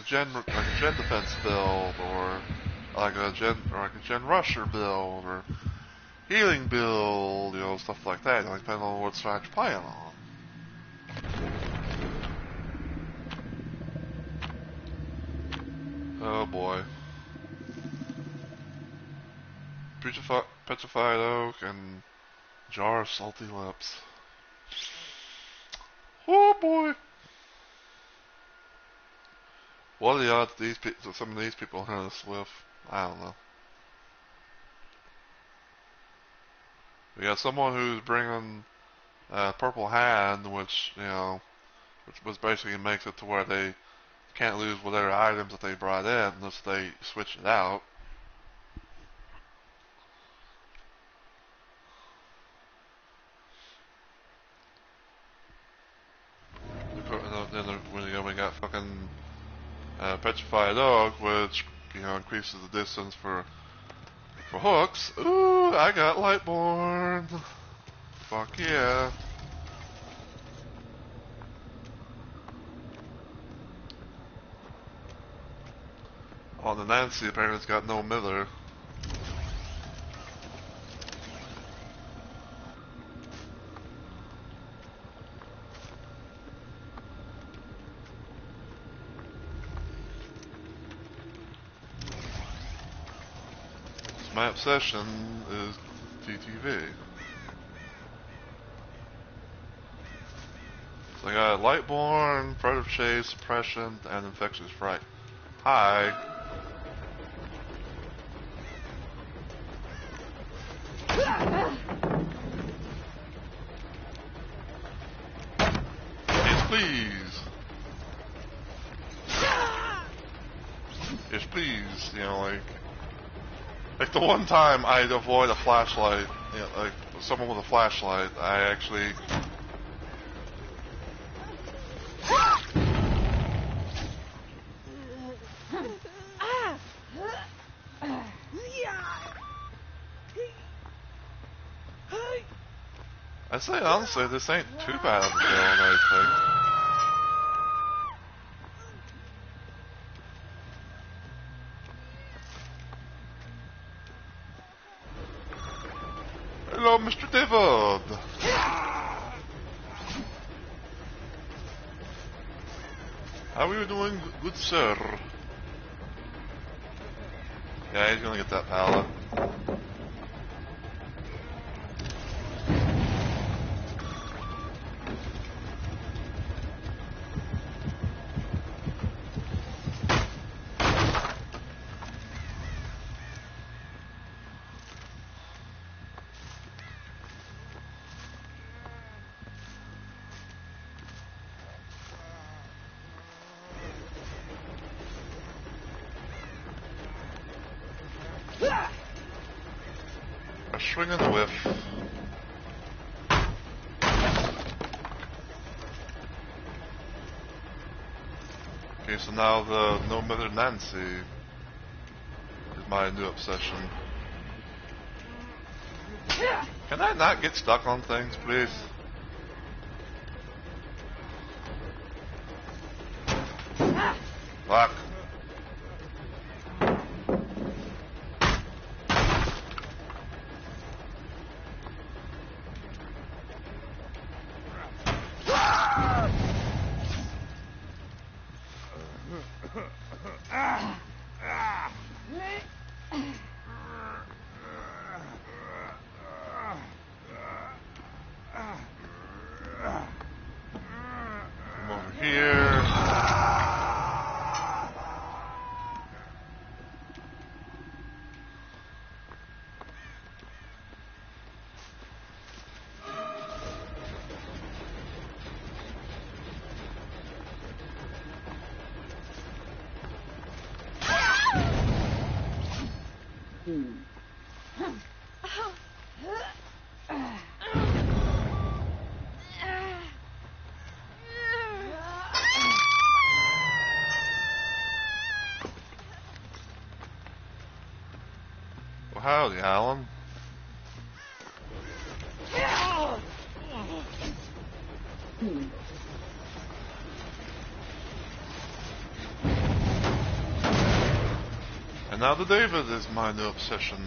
a gen defense build, or like a gen rusher build, or healing build, stuff like that, depending on what strat you're playing on. Oh boy. Petrified oak and jar of salty lips. Oh boy. What are the odds some of these people hit us with? I don't know. We got someone who's bringing purple hand, which basically makes it to where they can't lose whatever items that they brought in unless they switch it out. Then we got fucking petrified oak, which increases the distance for hooks. Ooh, I got Lightborn. Fuck yeah. Oh, the Nancy apparently has got no Miller. My obsession is TTV. So I got Lightborn, Predator Chase, Suppression, and Infectious Fright. Hi. Yes, please. Yes, please. Like the one time I'd avoid a flashlight, like someone with a flashlight, I actually... I'd say honestly, this ain't too bad of a build, I think. Hello, Mr. David! How are you doing, good sir? Yeah, he's gonna get that pallet. A swing and a whiff. Okay, so now the No Mother Nancy is my new obsession. Can I not get stuck on things, please? Fuck. Come over here. Well, howdy, Alan. now the David is my new obsession.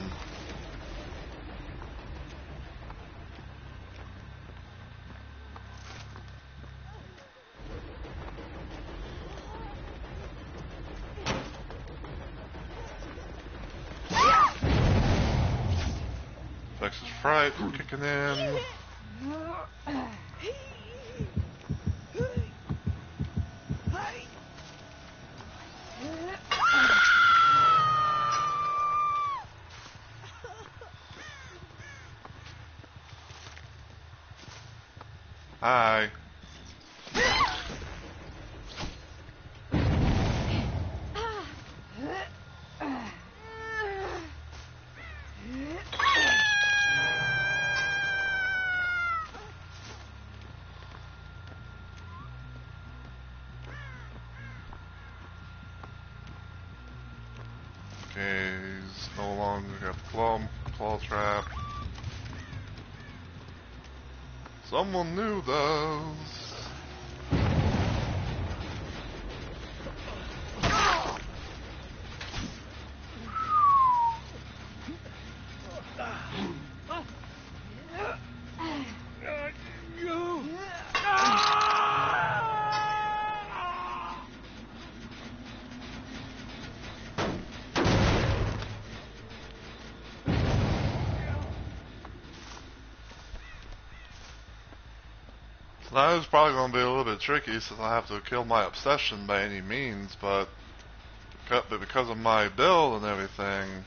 Vex's Fright kicking in. Hi. Okay, he's no longer got the claw trap. Someone knew those. That is probably going to be a little bit tricky since I have to kill my obsession by any means, but because of my build and everything,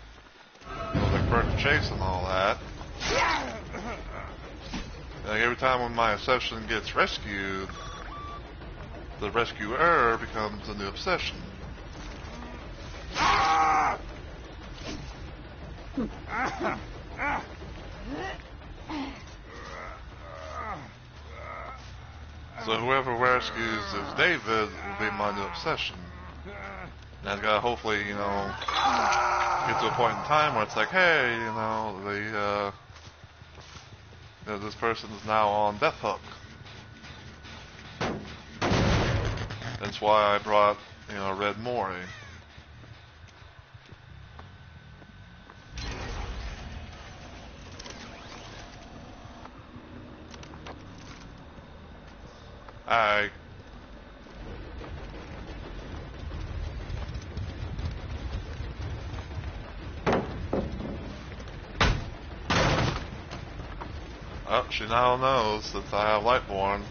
like bird chase and all that, like every time when my obsession gets rescued, the rescuer becomes a new obsession. So whoever rescues this David will be my new obsession. And I've got to hopefully, you know, get to a point in time where it's like, hey, you know, this person is now on Death Hook. That's why I brought, you know, Red Mori. Alright. Oh, she now knows that I have Lightborn.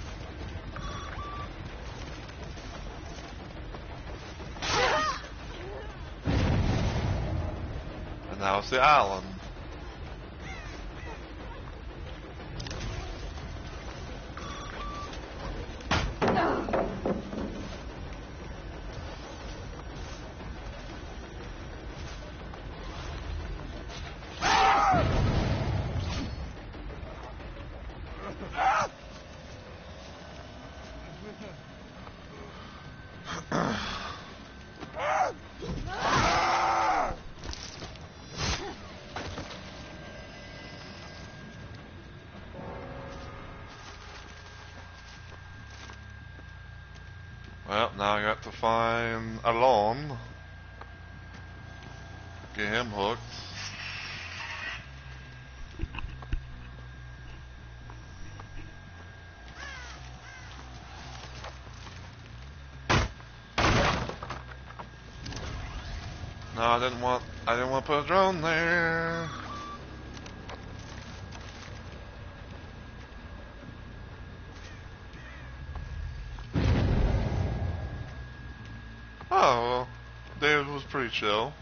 And now it's the island. Well, now I got to find Alon. Get him hooked. No, I didn't want to put a drone there. Oh, well, David was pretty chill.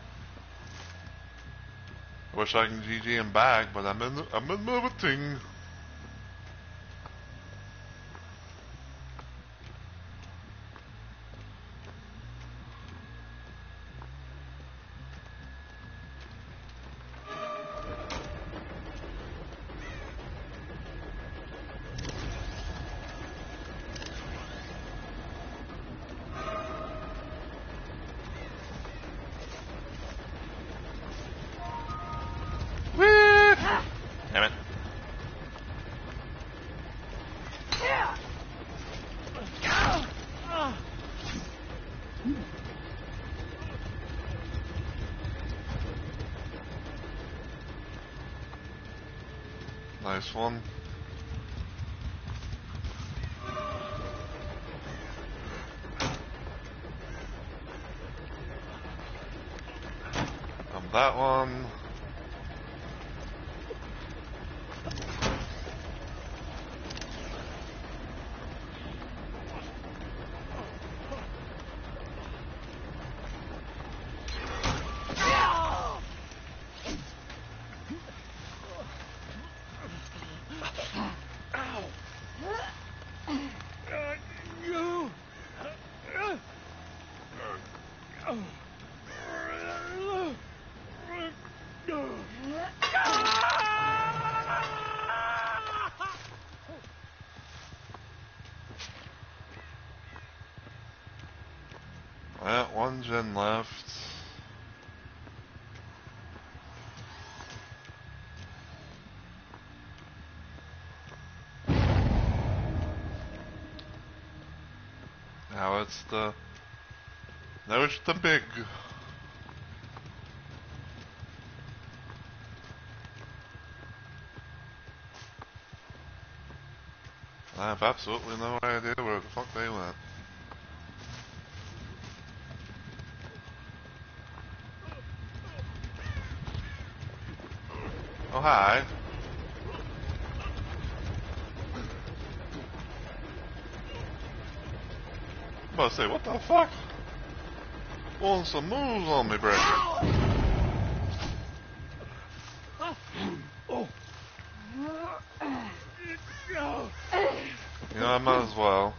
I wish I could GG him back, but I'm in the thing. Damn it. Nice one. That one. Well, one gen left. Now it's the big. I have absolutely no idea where the fuck they went. Oh, hi. I'm about to say, what the fuck? Pulling some moves on me, Brett. You know, I might as well.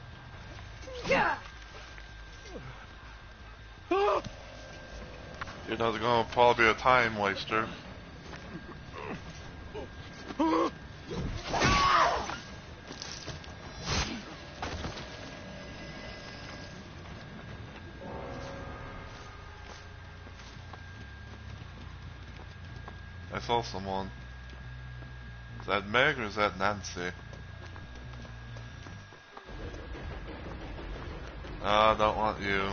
You know, they're gonna probably be a time waster. I saw someone. Is that Meg or is that Nancy? I don't want you.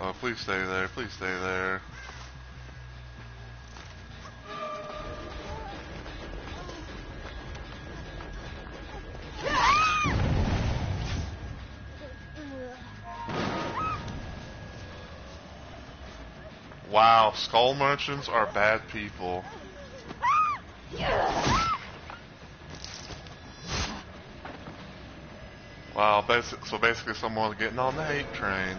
Oh, please stay there, please stay there. Wow, skull merchants are bad people. Wow, so basically someone's getting on the hate train.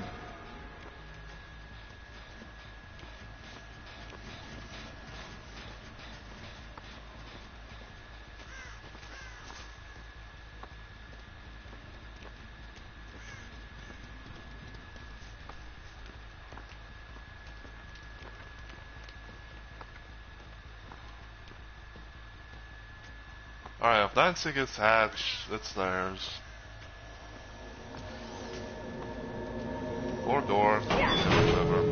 Alright, if Nancy gets hatched, it's theirs. Or door, whichever.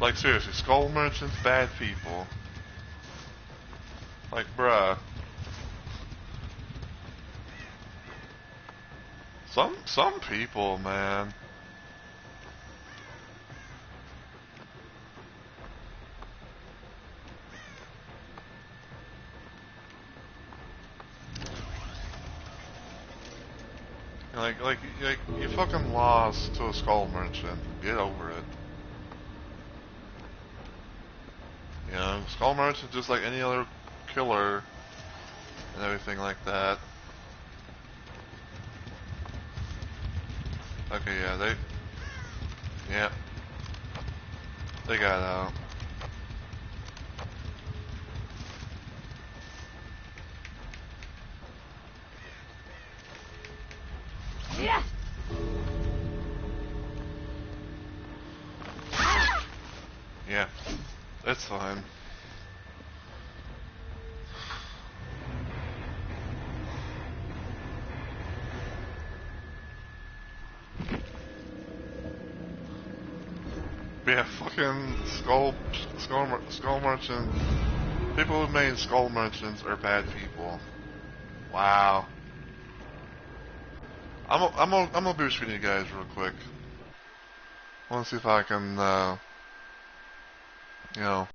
Like seriously, skull merchants, bad people. Like, bruh. Some people, man. Like you fucking lost to a skull merchant. Get over it. You know, skull merchant just like any other killer and everything like that. Okay, yeah, they got out. Yeah, it's fine. Yeah, fucking skull merchant. People who made skull merchants are bad people. Wow. I'm gonna boost for you guys real quick. I want to see if I can, you know.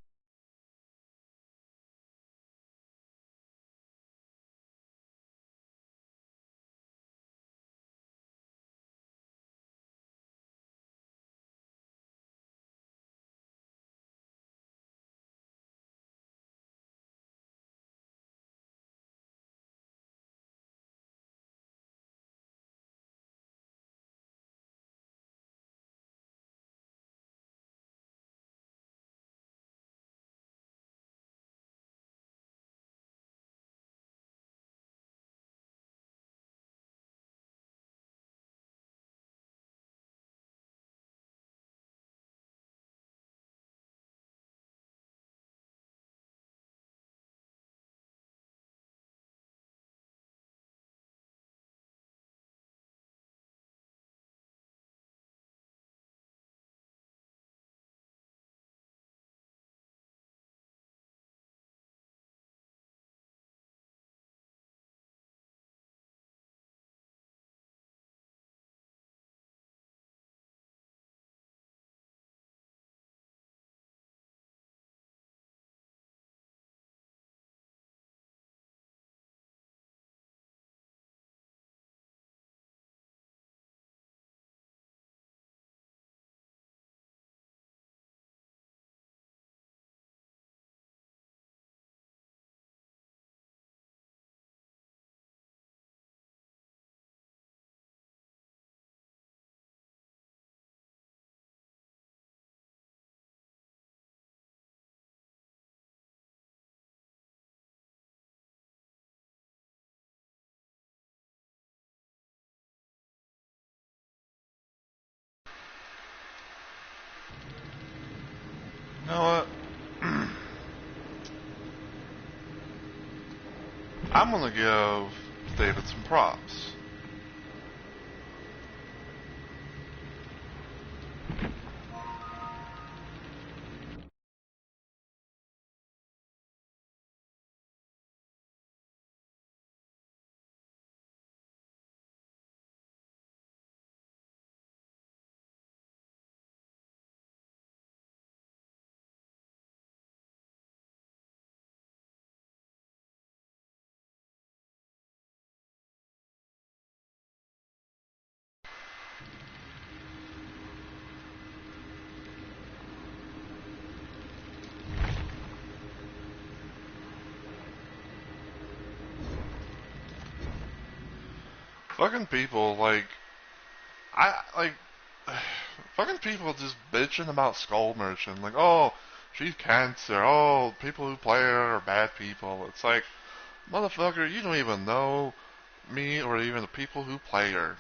You know what? I'm gonna give David some props. Fucking people, like, fucking people just bitching about Skull Merchant. Like, oh, she's cancer. Oh, people who play her are bad people. It's like, motherfucker, you don't even know me or even the people who play her.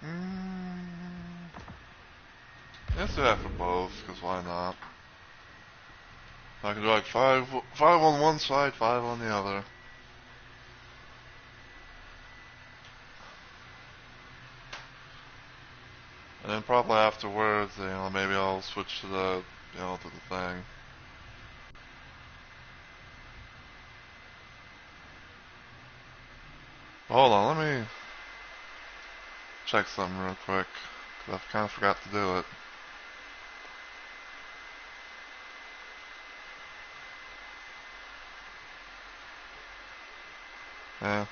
Mm, let's do that for both, because why not? I can do like five on one side, five on the other. And then probably afterwards, maybe I'll switch to to the thing. Hold on, let me check something real quick, because I kind of forgot to do it. Yeah.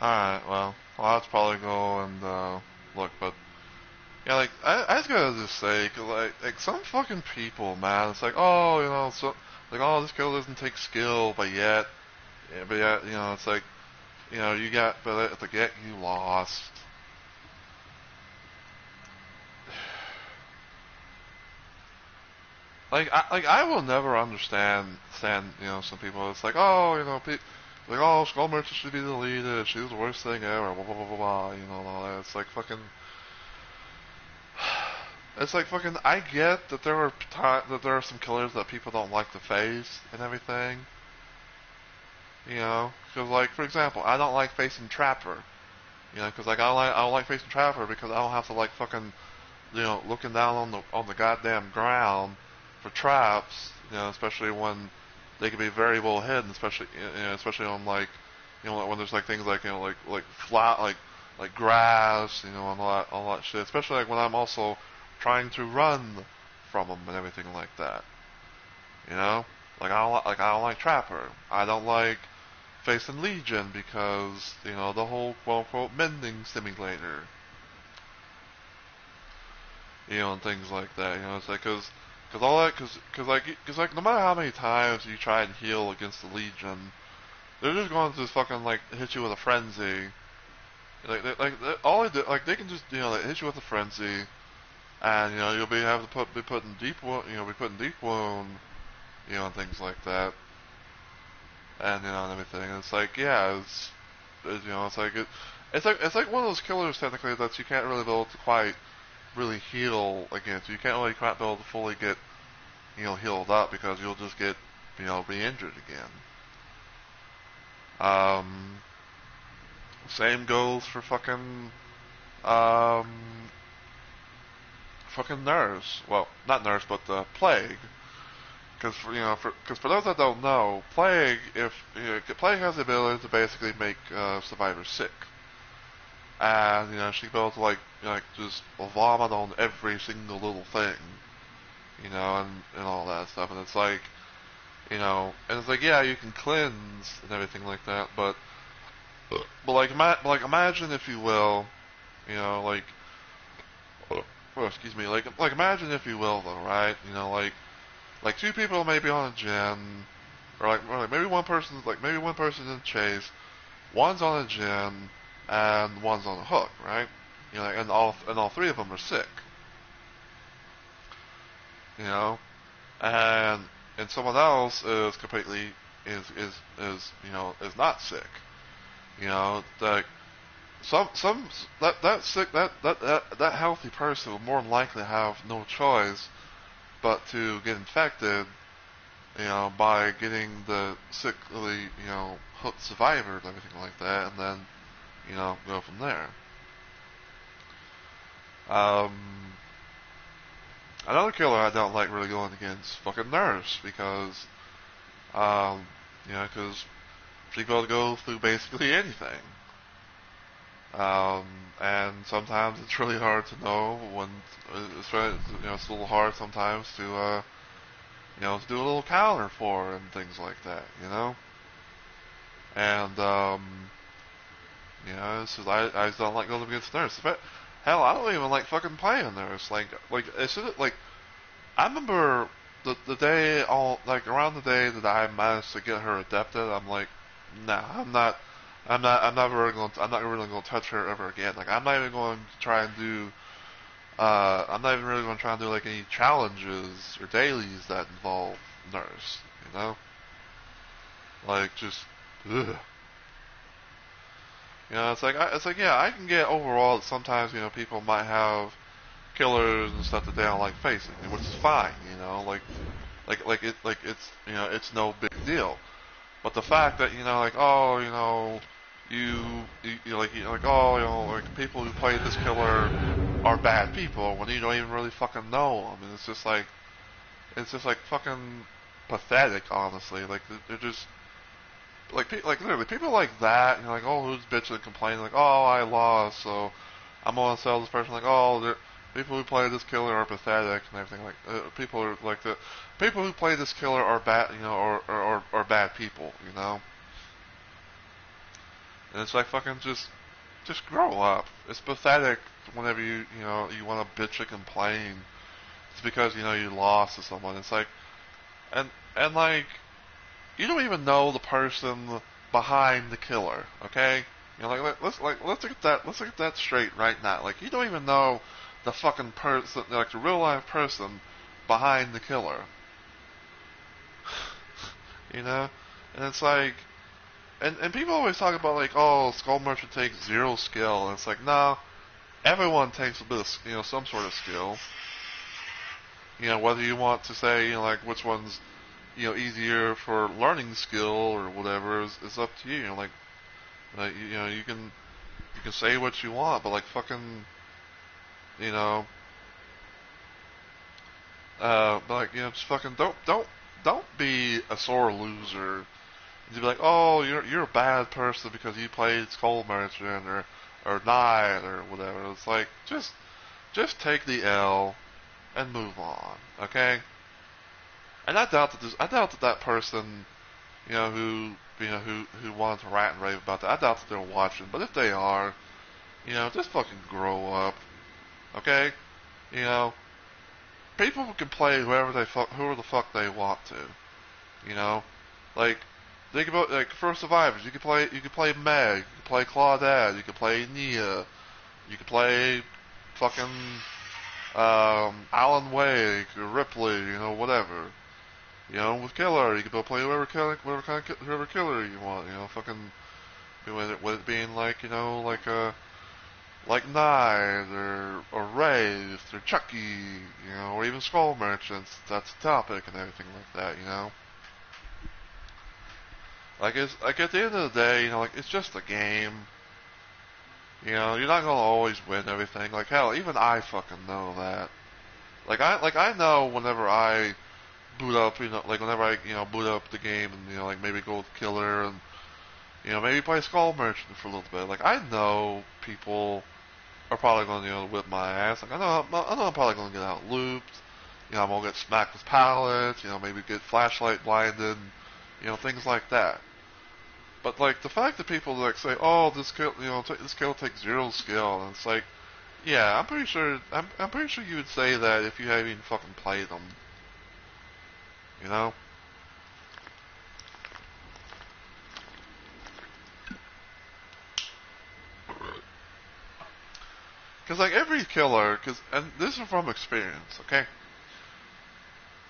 Alright, well, I'll have to probably go and look, but yeah, like I just gotta just say, 'cause like some fucking people, man, it's like, oh, so like, oh, this kill doesn't take skill, but yet, it's like, but at the get you lost. I will never understand, some people. It's like, oh, like, oh, Skull Merchant should be deleted. She's the worst thing ever. Blah blah blah blah blah. And all that. It's like fucking. It's like fucking. I get that that there are some killers that people don't like to face and everything. Because like for example, I don't like facing Trapper. Because like I don't like facing Trapper because I don't have to like fucking looking down on the goddamn ground for traps, especially when they can be very well hidden, especially on like, when there's like things like like flat like grass, and all that shit. Especially like when I'm also trying to run from them and everything like that. You know, I don't like Trapper. I don't like facing Legion because the whole quote unquote mending simulator. And things like that. It's like cause all that, cause like no matter how many times you try and heal against the Legion, they're just going to just fucking like hit you with a frenzy. All they do, like they can just like, hit you with a frenzy, and you'll be have to be putting deep wound, be putting deep wound, and things like that, and and everything. And it's like it's like one of those killers technically that you can't really be able to quite really heal against. You can't really quite be able to fully get healed up because you'll just get re-injured again. Um, Same goes for um fucking nurse. Well, not nurse, but the plague. Because for those that don't know, plague plague has the ability to basically make survivors sick, and she's able to like just vomit on every single little thing, and all that stuff. And it's like, and it's like, yeah, you can cleanse and everything like that, but imagine if you will, like, well, excuse me, like imagine if you will though, right? Like two people maybe on a gen, or like maybe one person's in chase, one's on a gen, and one's on a hook, right? And all three of them are sick, you know, and someone else is completely is not sick. Like some that sick that healthy person will more than likely have no choice but to get infected, by getting the sickly, hooked survivor and everything like that, and then go from there. Um, Another killer I don't like really going against fucking Nurse because um, because she got to go through basically anything. Um, and sometimes it's really hard to know when it's a little hard sometimes to do a little counter for and things like that. And it's just, I just don't like going up against Nurse. But hell, I don't even like fucking playing Nurse. Like it's just, like I remember the day all like around the day that I managed to get her adapted. I'm like, nah, I'm not. I'm not really going to touch her ever again. Like, I'm not even going to try and do. I'm not even really going to try and do like any challenges or dailies that involve Nurse. Like just, ugh. It's like yeah, I can get overall that sometimes people might have killers and stuff that they don't like facing, which is fine. It's no big deal. But the fact that like oh like people who play this killer are bad people when you don't even really fucking know them, and it's just like fucking pathetic, honestly. Like they're just like literally people like that, like oh who's bitching and complaining like oh I lost so I'm gonna sell this person like, oh, people who play this killer are pathetic and everything. Like people are like the people who play this killer are bad, or bad people, And it's like fucking just grow up. It's pathetic whenever you want to bitch and complain. It's because you lost to someone. It's like and like you don't even know the person behind the killer. Okay, let's get that straight right now. Like you don't even know the fucking person, like the real life person behind the killer. you know, and it's like. And people always talk about like, oh, Skull Merchant takes zero skill, and it's like, no, everyone takes a bit of, some sort of skill. Whether you want to say, like which one's, easier for learning skill or whatever is up to you. You can say what you want, but like fucking, you know, but like just fucking don't be a sore loser. You'd be like, oh, you're a bad person because you played Skull Merchant or Knight or whatever. It's like just take the L and move on, okay? And I doubt that person, who wanted to rant and rave about that. I doubt that they're watching, but if they are, just fucking grow up, okay? You know, people can play whoever the fuck they want to, you know, like. Think about like for survivors, you could play Meg, you could play Claudette, you could play Nia, you could play fucking Alan Wake or Ripley, whatever. With Killer, you could go play whoever killer you want. Fucking with it being like like Knight or Wraith or Chucky, or even Skull Merchants. That's the topic and everything like that. Like it's like at the end of the day, like it's just a game. You're not gonna always win everything. Like hell, even I fucking know that. Like I know whenever I boot up, like whenever I boot up the game and like maybe go with Killer and maybe play Skull Merchant for a little bit. Like I know people are probably gonna whip my ass. Like I know I'm probably gonna get out looped. I'm gonna get smacked with pallets. Maybe get flashlight blinded. Things like that. But like the fact that people like say, "Oh, this kill takes zero skill," and it's like, yeah, I'm pretty sure you would say that if you haven't even fucking played them, you know. Because like every killer, and this is from experience, okay?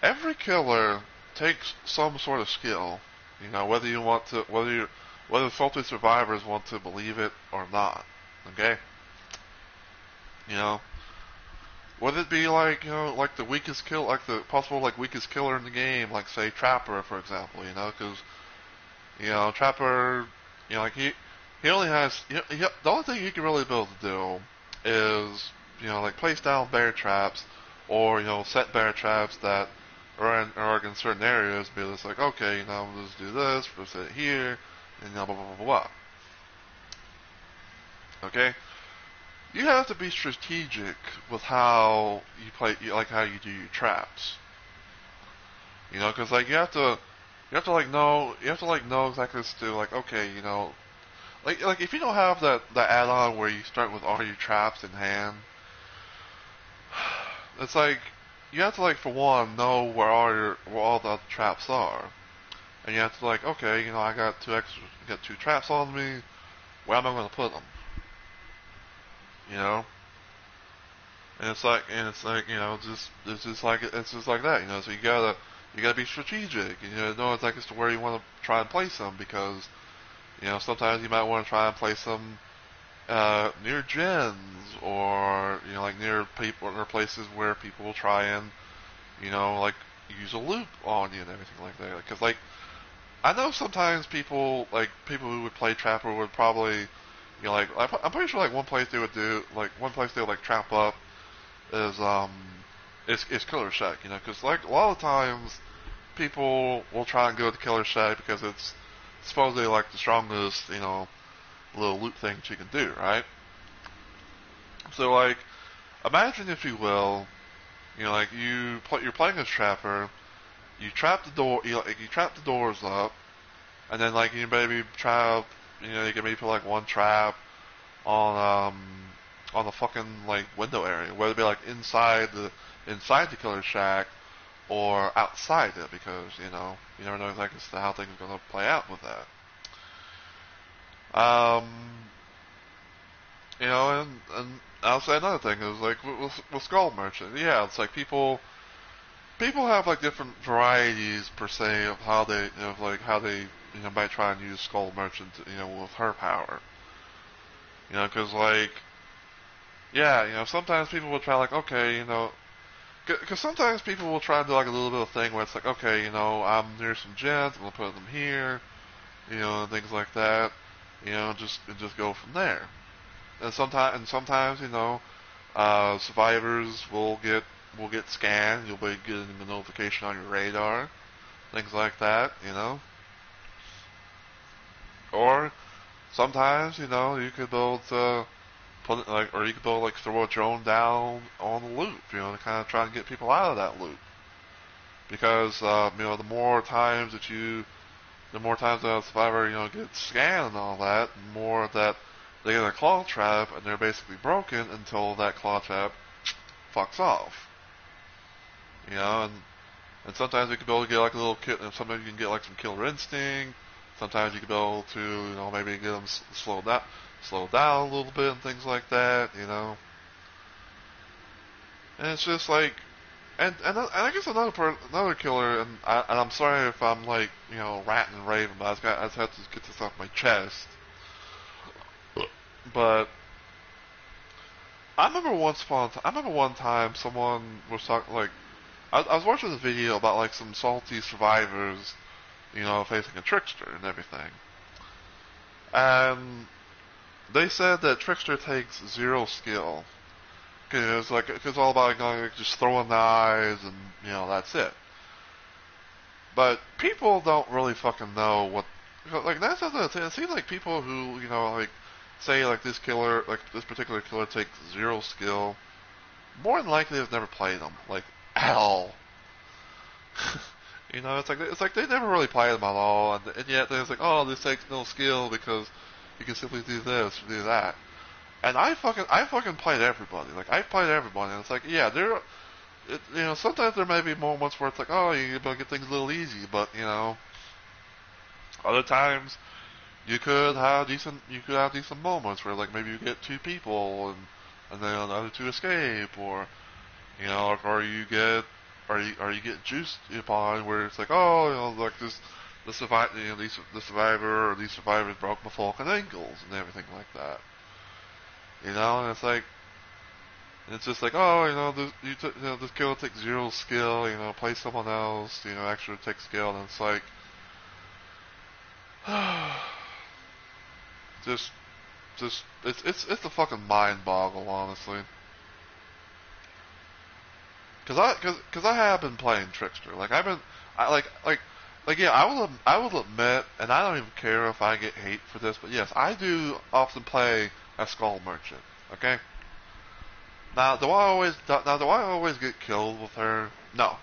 Every killer takes some sort of skill, whether salty survivors want to believe it or not, okay? You know, would it be like like the weakest kill, like the possible like weakest killer in the game, like say Trapper, for example, because Trapper, like he only has the only thing he can really be able to do is like place down bear traps or set bear traps that are in certain areas. Be just like okay, let's do this, we'll set it here, and blah blah blah blah blah. Okay, you have to be strategic with how you play, like how you do your traps. Because like you have to like know exactly what to do. Like okay, like if you don't have that add-on where you start with all your traps in hand, it's like you have to like for one know where all the other traps are, and you have to like okay, I got two traps on me. Where am I going to put them? You know, and it's like it's just like that. So you gotta be strategic. Know exactly as to where you want to try and place them because sometimes you might want to try and place them near gens or like near people or places where people will try and like use a loop on you and everything like that. Because like I know sometimes people who would play Trapper would probably like I'm pretty sure like one place they would like trap up is is Killer Shack. Because like a lot of times people will try and go to Killer Shack because it's supposedly like the strongest little loot thing that you can do, right? So like, imagine if you will, like you're playing as trapper. You trap the door. You trap the doors up, and then like you maybe try. You can maybe put like one trap on on the fucking like window area, whether it be like inside the killer shack or outside it, because you never know exactly how things are gonna play out with that. Um, and I'll say another thing is like with Skull Merchant, yeah, it's like people have like different varieties per se of how they might try and use Skull Merchant with her power. Because like yeah, sometimes people will try like okay, because sometimes people will try to do like a little bit of thing where it's like okay, I'm near some gens, I'm gonna put them here, and things like that, just go from there. And sometimes survivors will get scanned. You'll be getting a notification on your radar, things like that, Or sometimes, you could build put it, like, or you could build like throw a drone down on the loop, to kind of try and get people out of that loop. Because the more times that a survivor, gets scanned and all that, the more that they get a claw trap and they're basically broken until that claw trap fucks off. And sometimes you can be able to get like a little kill, and sometimes you can get like some killer instinct. Sometimes you can be able to, maybe get them slow down a little bit and things like that. And it's just like, and I guess another killer, and I'm sorry if I'm like, ranting and raving, but I just have to get this off my chest. But I remember one time someone was talking like, I was watching a video about like some salty survivors, facing a trickster and everything. And they said that trickster takes zero skill. Cause it's all about just throwing knives and that's it. But people don't really fucking know what, like that's the thing. It seems like people who like say like this particular killer takes zero skill, more than likely have never played them like at all. It's like they never really played them at all, and yet they're like, oh, this takes no skill because you can simply do this or do that. And I fucking played everybody. Like I played everybody, and it's like yeah, sometimes there may be moments where it's like oh you get things a little easy, but other times you could have decent moments where like maybe you get two people and then the other two escape, or you get juiced upon where it's like oh like the survivor or these survivors broke my fucking ankles and everything like that. And it's just like, oh, this killer takes zero skill, play someone else, actually take skill, and it's like, just, it's a fucking mind boggle, honestly. Cause I have been playing Trickster, like I've been, yeah, I will admit, and I don't even care if I get hate for this, but yes, I do often play a Skull Merchant, okay? Do I always get killed with her? No.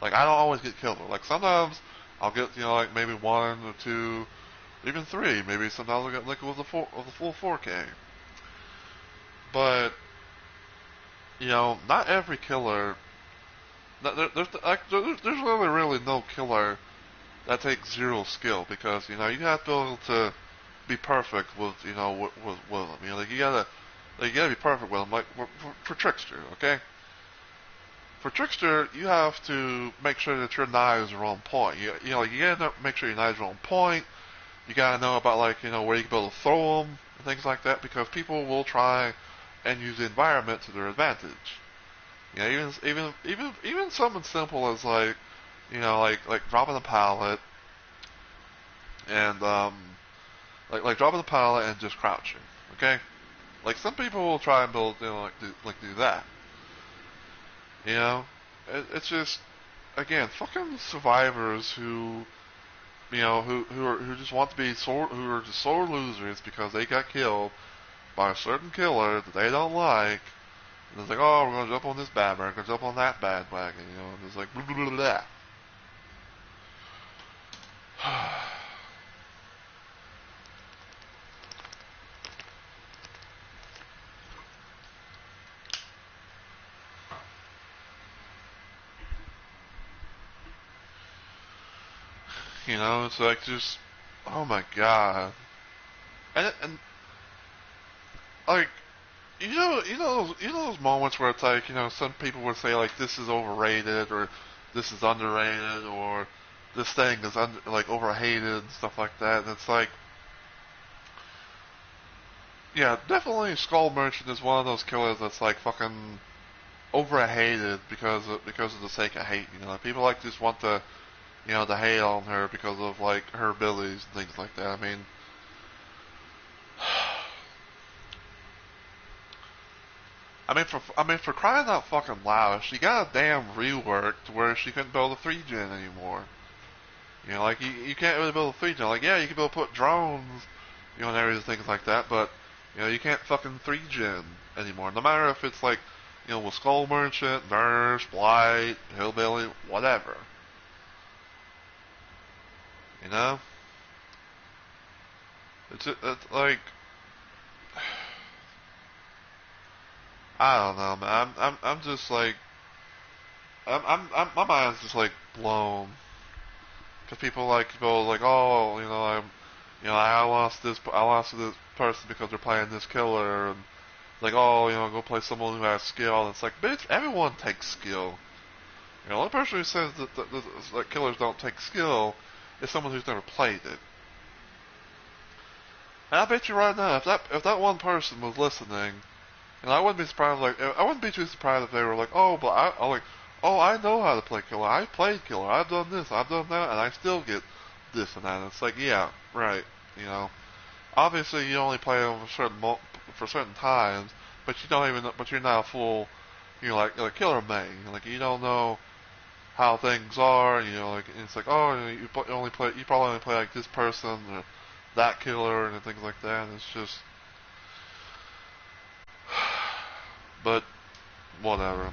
Like I don't always get killed with her. Like sometimes I'll get like maybe one or two, even three. Maybe sometimes I'll get like with the full 4K. But not every killer. There's really no killer that takes zero skill because you have to be able to be perfect with with them. Like you gotta be perfect with them. Like for Trickster, okay. For Trickster, you have to make sure that your knives are on point. Like you gotta make sure your knives are on point. You gotta know about like where you can be able to throw them and things like that because people will try and use the environment to their advantage. Even something simple as like like dropping a pallet and like dropping the pallet and just crouching. Okay, like some people will try and build do that. It's just again fucking survivors who who just want to be who are just sore losers because they got killed by a certain killer that they don't like. And it's like, oh, we're gonna jump on this bandwagon, we're gonna jump on that bandwagon, you know. And it's like, blah, blah, blah, blah. You know, it's like just, oh my god. And like, you know those moments where it's like, you know, some people would say like this is overrated or this is underrated or this thing is like overhated and stuff like that. And it's like, yeah, definitely Skull Merchant is one of those killers that's like fucking overhated because of the sake of hate. You know, like, people like just want to, you know, to hate on her because of like her abilities and things like that. I mean, for crying out fucking loud, she got a damn rework to where she couldn't build a 3-gen anymore. You know, like, you can't really build a 3-gen. Like, yeah, you can build put drones, you know, and everything, things like that, but, you know, you can't fucking 3-gen anymore. No matter if it's like, you know, with Skull Merchant, Nurse, Blight, Hillbilly, whatever. You know? It's like, I don't know, man. I'm just like, my mind's just like blown. Cause people like, oh, you know, I lost to this person because they're playing this killer, and like, oh, you know, go play someone who has skill. And it's like, bitch, everyone takes skill. You know, the only person who says that killers don't take skill is someone who's never played it. And I bet you right now, if that one person was listening, and I wouldn't be surprised, like, I wouldn't be too surprised if they were like, oh, but I like, oh, I know how to play killer. I've played killer. I've done this. I've done that, and I still get this and that. And it's like, yeah, right. You know, obviously you only play them for certain times, but you don't even. But you're not a full, you know, like killer main. Like, you don't know how things are. You know, like, it's like, oh, you probably only play like this person or that killer and things like that. And it's just, but whatever.